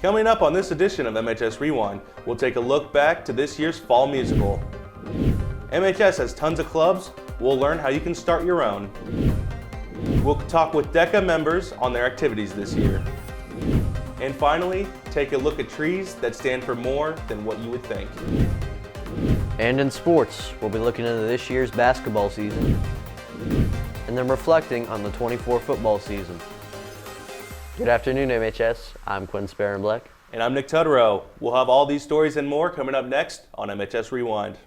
Coming up on this edition of MHS Rewind, we'll take a look back to this year's fall musical. MHS has tons of clubs. We'll learn how you can start your own. We'll talk with DECA members on their activities this year. And finally, take a look at trees that stand for more than what you would think. And in sports, we'll be looking into this year's basketball season and then reflecting on the 24 football season. Good afternoon, MHS. I'm Quinn Sparenbleck. And I'm Nick Tutterow. We'll have all these stories and more coming up next on MHS Rewind.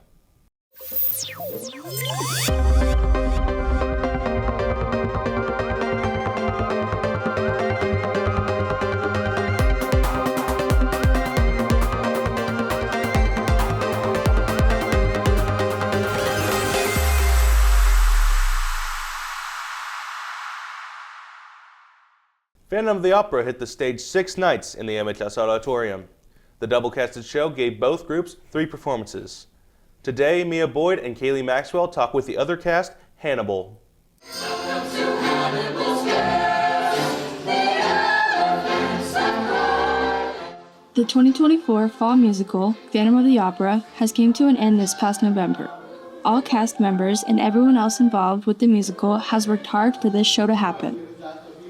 Phantom of the Opera hit the stage 6 nights in the MHS Auditorium. The double-casted show gave both groups 3 performances. Today, Mia Boyd and Kaylee Maxwell talk with the other cast, Hannibal. The 2024 fall musical, Phantom of the Opera, has came to an end this past November. All cast members and everyone else involved with the musical has worked hard for this show to happen.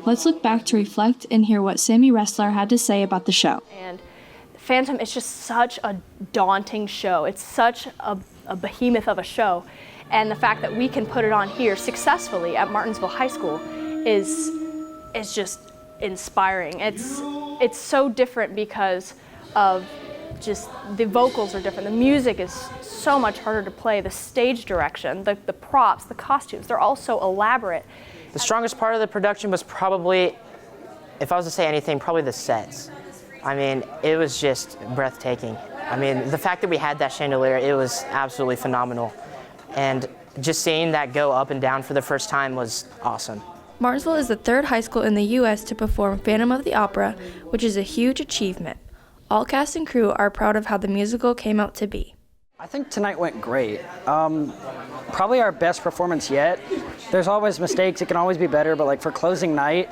Let's look back to reflect and hear what Sammy Ressler had to say about the show. And Phantom is just such a daunting show. It's such a behemoth of a show. And the fact that we can put it on here successfully at Martinsville High School is just inspiring. It's so different because of just the vocals are different. The music is so much harder to play. The stage direction, the props, the costumes, they're all so elaborate. The strongest part of the production was probably, if I was to say anything, probably the sets. I mean, it was just breathtaking. I mean, the fact that we had that chandelier, it was absolutely phenomenal. And just seeing that go up and down for the first time was awesome. Martinsville is the 3rd high school in the U.S. to perform Phantom of the Opera, which is a huge achievement. All cast and crew are proud of how the musical came out to be. I think tonight went great. Probably our best performance yet. There's always mistakes, it can always be better, but like for closing night,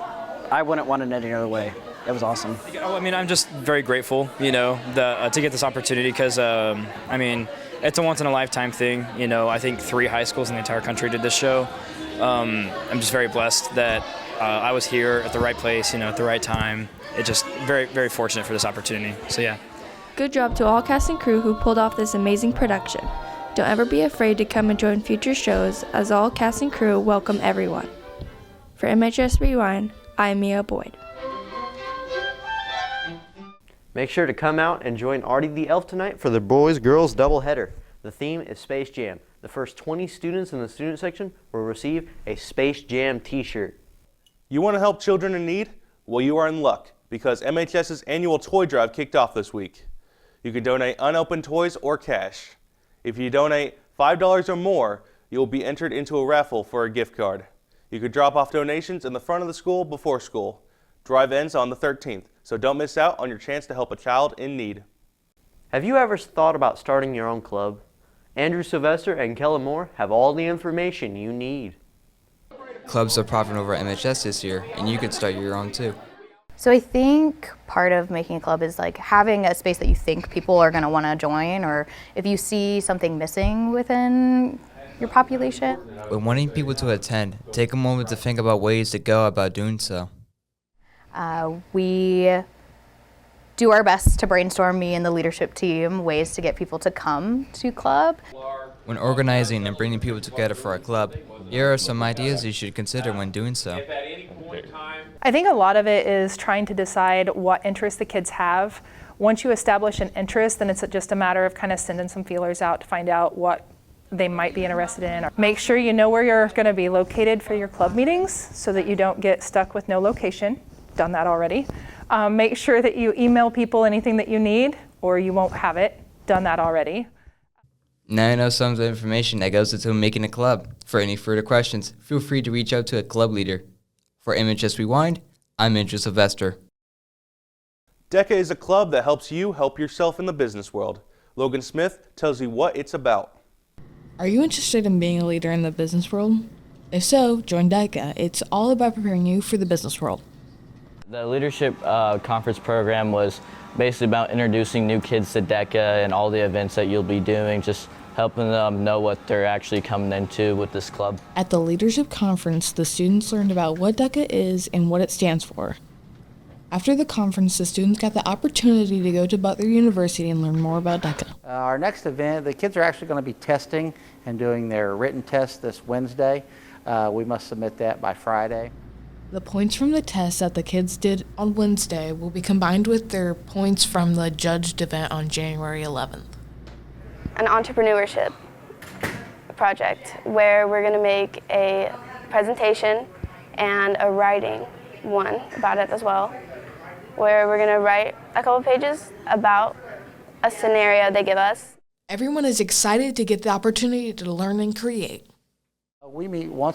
I wouldn't want it any other way. It was awesome. I mean, I'm just very grateful, to get this opportunity because, I mean, it's a once-in-a-lifetime thing. I think 3 high schools in the entire country did this show. I'm just very blessed that I was here at the right place, at the right time. It's just very, very fortunate for this opportunity. So, yeah. Good job to all cast and crew who pulled off this amazing production. Don't ever be afraid to come and join future shows, as all cast and crew welcome everyone. For MHS Rewind, I'm Mia Boyd. Make sure to come out and join Artie the Elf tonight for the boys-girls doubleheader. The theme is Space Jam. The first 20 students in the student section will receive a Space Jam t-shirt. You want to help children in need? Well, you are in luck because MHS's annual toy drive kicked off this week. You can donate unopened toys or cash. If you donate $5 or more, you'll be entered into a raffle for a gift card. You could drop off donations in the front of the school before school. Drive ends on the 13th, so don't miss out on your chance to help a child in need. Have you ever thought about starting your own club? Andrew Sylvester and Kellen Moore have all the information you need. Clubs are popping over at MHS this year, and you can start your own too. So I think part of making a club is like having a space that you think people are going to want to join, or if you see something missing within your population. When wanting people to attend, take a moment to think about ways to go about doing so. We do our best to brainstorm, me and the leadership team, ways to get people to come to club. When organizing and bringing people together for a club, here are some ideas you should consider when doing so. I think a lot of it is trying to decide what interests the kids have. Once you establish an interest, then it's just a matter of kind of sending some feelers out to find out what they might be interested in. Make sure you know where you're going to be located for your club meetings so that you don't get stuck with no location. Done that already. Make sure that you email people anything that you need or you won't have it. Done that already. Now you know some of the information that goes into making a club. For any further questions, feel free to reach out to a club leader. For MHS Rewind, I'm Andrew Sylvester. DECA is a club that helps you help yourself in the business world. Logan Smith tells you what it's about. Are you interested in being a leader in the business world? If so, join DECA. It's all about preparing you for the business world. The leadership conference program was basically about introducing new kids to DECA and all the events that you'll be doing, just helping them know what they're actually coming into with this club. At the leadership conference, the students learned about what DECA is and what it stands for. After the conference, the students got the opportunity to go to Butler University and learn more about DECA. Our next event, the kids are actually going to be testing and doing their written test this Wednesday. We must submit that by Friday. The points from the test that the kids did on Wednesday will be combined with their points from the judged event on January 11th. An entrepreneurship project where we're going to make a presentation and a writing one about it as well, where we're going to write a couple pages about a scenario they give us. Everyone is excited to get the opportunity to learn and create. We meet 1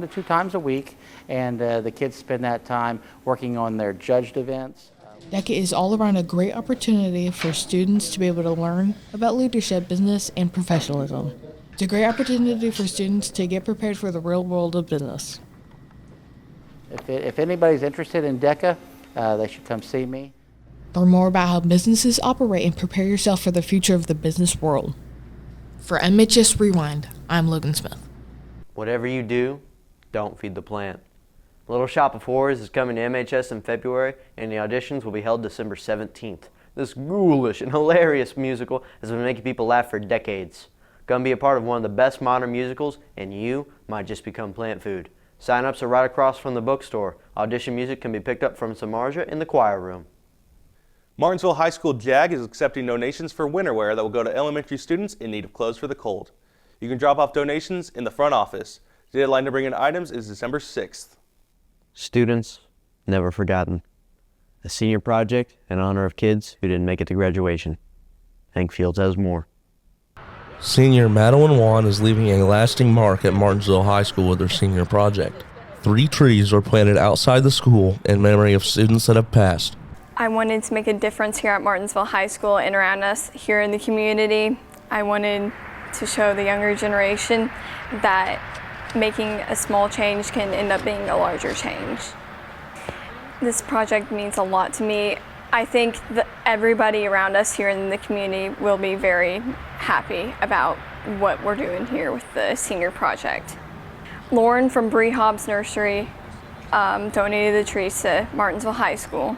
to 2 times a week, and the kids spend that time working on their judged events. DECA is all around a great opportunity for students to be able to learn about leadership, business, and professionalism. It's a great opportunity for students to get prepared for the real world of business. If anybody's interested in DECA, they should come see me. Learn more about how businesses operate and prepare yourself for the future of the business world. For MHS Rewind, I'm Logan Smith. Whatever you do, don't feed the plant. Little Shop of Horrors is coming to MHS in February, and the auditions will be held December 17th. This ghoulish and hilarious musical has been making people laugh for decades. Gonna be a part of one of the best modern musicals, and you might just become plant food. Sign-ups are right across from the bookstore. Audition music can be picked up from Samarja in the choir room. Martinsville High School JAG is accepting donations for winter wear that will go to elementary students in need of clothes for the cold. You can drop off donations in the front office. The deadline to bring in items is December 6th. Students, never forgotten. A senior project in honor of kids who didn't make it to graduation. Hank Fields has more. Senior Madeline Wan is leaving a lasting mark at Martinsville High School with her senior project. 3 trees were planted outside the school in memory of students that have passed. I wanted to make a difference here at Martinsville High School and around us here in the community. I wanted to show the younger generation that making a small change can end up being a larger change. This project means a lot to me. I think that everybody around us here in the community will be very happy about what we're doing here with the senior project. Lauren from Bree Hobbs Nursery donated the trees to Martinsville High School.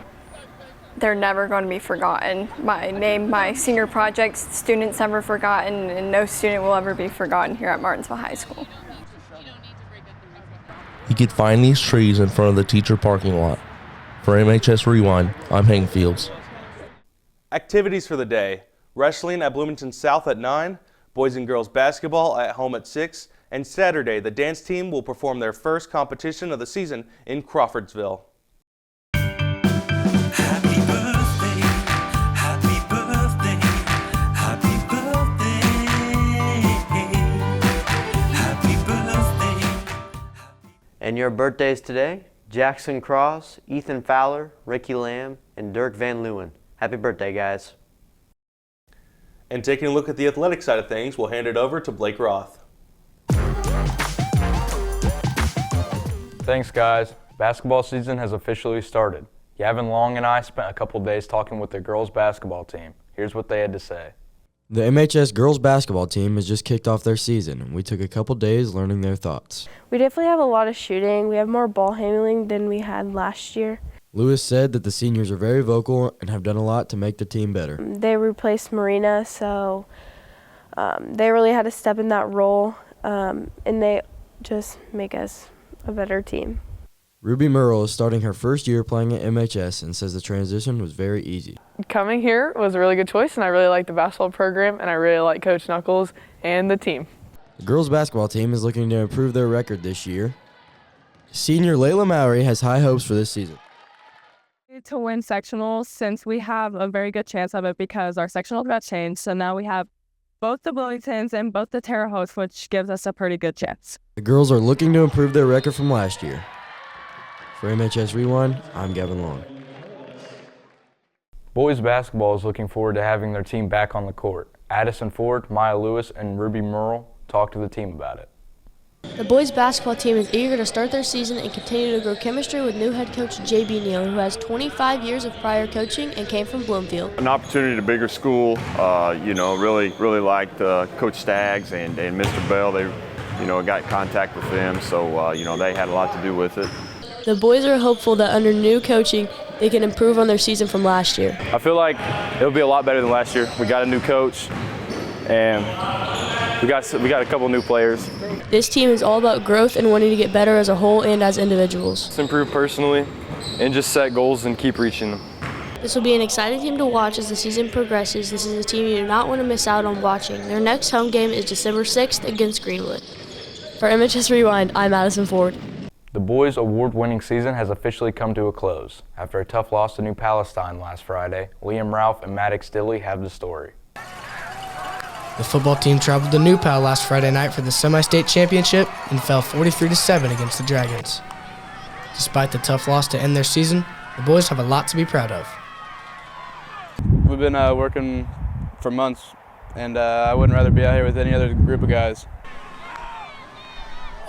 They're never going to be forgotten. My senior project's students never forgotten, and no student will ever be forgotten here at Martinsville High School. You can find these trees in front of the teacher parking lot. For MHS Rewind, I'm Hank Fields. Activities for the day: wrestling at Bloomington South at 9, boys and girls basketball at home at 6, and Saturday the dance team will perform their first competition of the season in Crawfordsville. And your birthdays today: Jackson Cross, Ethan Fowler, Ricky Lamb, and Dirk Van Leeuwen. Happy birthday, guys. And taking a look at the athletic side of things, we'll hand it over to Blake Roth. Thanks, guys. Basketball season has officially started. Gavin Long and I spent a couple days talking with the girls' basketball team. Here's what they had to say. The MHS girls basketball team has just kicked off their season, and we took a couple days learning their thoughts. We definitely have a lot of shooting. We have more ball handling than we had last year. Lewis said that the seniors are very vocal and have done a lot to make the team better. They replaced Marina, so they really had to step in that role, and they just make us a better team. Ruby Merle is starting her first year playing at MHS and says the transition was very easy. Coming here was a really good choice, and I really like the basketball program, and I really like Coach Knuckles and the team. The girls basketball team is looking to improve their record this year. Senior Layla Mowry has high hopes for this season. To win sectionals, since we have a very good chance of it because our sectionals got changed, so now we have both the Bloomingtons and both the Terre Hautes, which gives us a pretty good chance. The girls are looking to improve their record from last year. For MHS Rewind, I'm Gavin Long. Boys basketball is looking forward to having their team back on the court. Addison Ford, Maya Lewis, and Ruby Merle talked to the team about it. The boys basketball team is eager to start their season and continue to grow chemistry with new head coach J.B. Neal, who has 25 years of prior coaching and came from Bloomfield. An opportunity at a bigger school, really liked Coach Staggs and Mr. Bell. They, got in contact with them, so, they had a lot to do with it. The boys are hopeful that under new coaching, they can improve on their season from last year. I feel like it'll be a lot better than last year. We got a new coach, and we got a couple new players. This team is all about growth and wanting to get better as a whole and as individuals. Let's improve personally and just set goals and keep reaching them. This will be an exciting team to watch as the season progresses. This is a team you do not want to miss out on watching. Their next home game is December 6th against Greenwood. For MHS Rewind, I'm Madison Ford. The boys' award-winning season has officially come to a close. After a tough loss to New Palestine last Friday, Liam Ralph and Maddox Dilley have the story. The football team traveled to New Pal last Friday night for the semi-state championship and fell 43-7 against the Dragons. Despite the tough loss to end their season, the boys have a lot to be proud of. We've been working for months, and I wouldn't rather be out here with any other group of guys.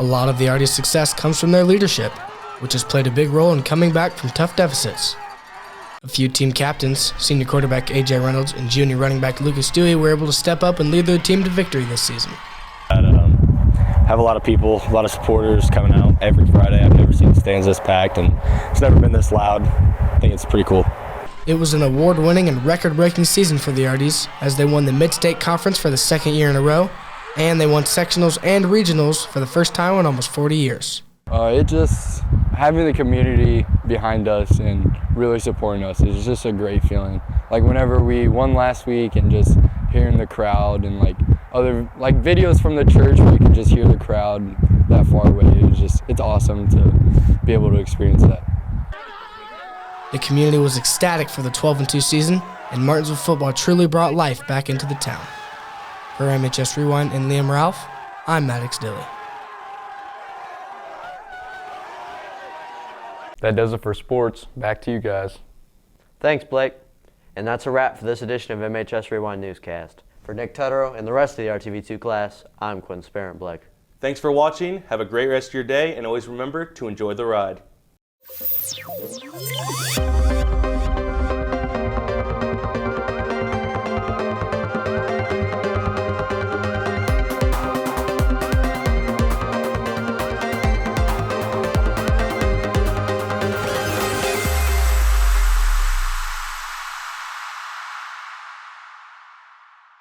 A lot of the Artie's success comes from their leadership, which has played a big role in coming back from tough deficits. A few team captains, senior quarterback A.J. Reynolds and junior running back Lucas Dewey, were able to step up and lead their team to victory this season. Have a lot of people, a lot of supporters coming out every Friday. I've never seen stands this packed, and it's never been this loud. I think it's pretty cool. It was an award-winning and record-breaking season for the Arties, as they won the Mid-State Conference for the second year in a row, and they won sectionals and regionals for the first time in almost 40 years. Having the community behind us and really supporting us is just a great feeling. Like whenever we won last week and just hearing the crowd and other videos from the church where you can just hear the crowd that far away, it's awesome to be able to experience that. The community was ecstatic for the 12-2 season, and Martinsville football truly brought life back into the town. For MHS Rewind and Liam Ralph, I'm Maddox Dilley. That does it for sports. Back to you guys. Thanks, Blake. And that's a wrap for this edition of MHS Rewind Newscast. For Nick Tutterow and the rest of the RTV2 class, I'm Quinn Sparent Blake. Thanks for watching. Have a great rest of your day, and always remember to enjoy the ride.